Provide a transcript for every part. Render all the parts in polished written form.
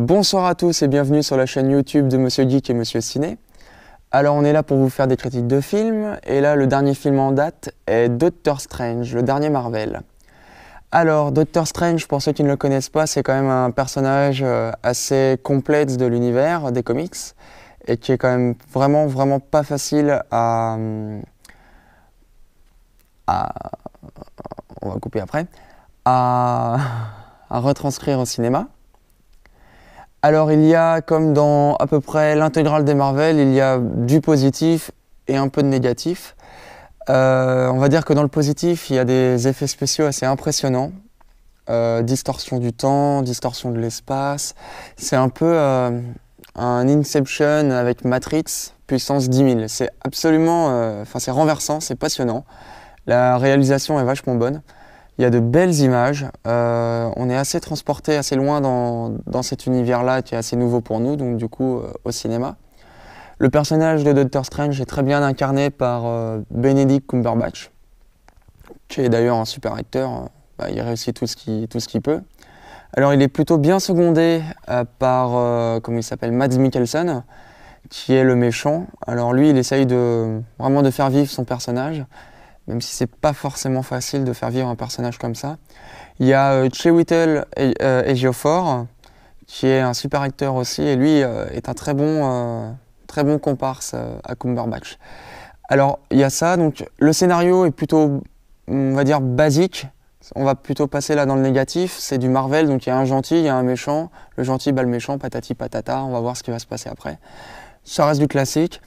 Bonsoir à tous et bienvenue sur la chaîne YouTube de Monsieur Geek et Monsieur Ciné. Alors on est là pour vous faire des critiques de films, et là le dernier film en date est Doctor Strange, le dernier Marvel. Alors Doctor Strange, pour ceux qui ne le connaissent pas, c'est quand même un personnage assez complexe de l'univers des comics, et qui est quand même vraiment pas facile on va couper après, à retranscrire au cinéma. Alors il y a, comme dans à peu près l'intégrale des Marvel, il y a du positif et un peu de négatif. On va dire que dans le positif, il y a des effets spéciaux assez impressionnants. Distorsion du temps, distorsion de l'espace. C'est un peu un Inception avec Matrix, puissance 10 000. C'est absolument, c'est renversant, c'est passionnant. La réalisation est vachement bonne. Il y a de belles images, on est assez transporté assez loin dans cet univers-là qui est assez nouveau pour nous, donc du coup au cinéma. Le personnage de Doctor Strange est très bien incarné par Benedict Cumberbatch, qui est d'ailleurs un super acteur, il réussit tout ce qu'il peut. Alors il est plutôt bien secondé par, comment il s'appelle, Mads Mikkelsen, qui est le méchant. Alors lui, il essaye vraiment de faire vivre son personnage, même si c'est pas forcément facile de faire vivre un personnage comme ça. Il y a Chiwetel Ejiofor, qui est un super acteur aussi, et lui est un très bon comparse à Cumberbatch. Alors, il y a ça, donc le scénario est plutôt, on va dire, basique. On va plutôt passer là dans le négatif, c'est du Marvel, donc il y a un gentil, il y a un méchant, le gentil bat le méchant, patati patata, on va voir ce qui va se passer après. Ça reste du classique.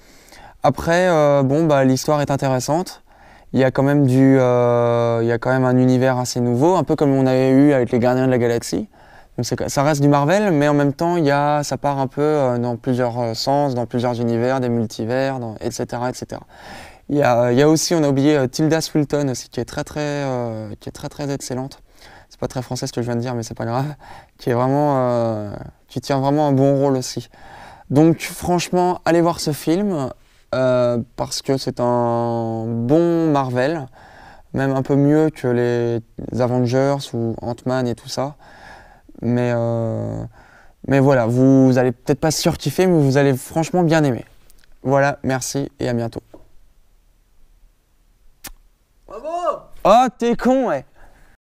Après, l'histoire est intéressante. Il y a quand même un univers assez nouveau, un peu comme on avait eu avec les Gardiens de la Galaxie. Donc ça reste du Marvel, mais en même temps, ça part un peu dans plusieurs sens, dans plusieurs univers, des multivers, etc., etc. Il y a aussi, on a oublié Tilda Swinton aussi, qui est très excellente. C'est pas très français ce que je viens de dire, mais c'est pas grave. Qui tient vraiment un bon rôle aussi. Donc franchement, allez voir ce film. Parce que c'est un bon Marvel, même un peu mieux que les Avengers ou Ant-Man et tout ça. Mais voilà, vous allez peut-être pas surkiffer, mais vous allez franchement bien aimer. Voilà, merci et à bientôt. Bravo! Oh, t'es con, ouais!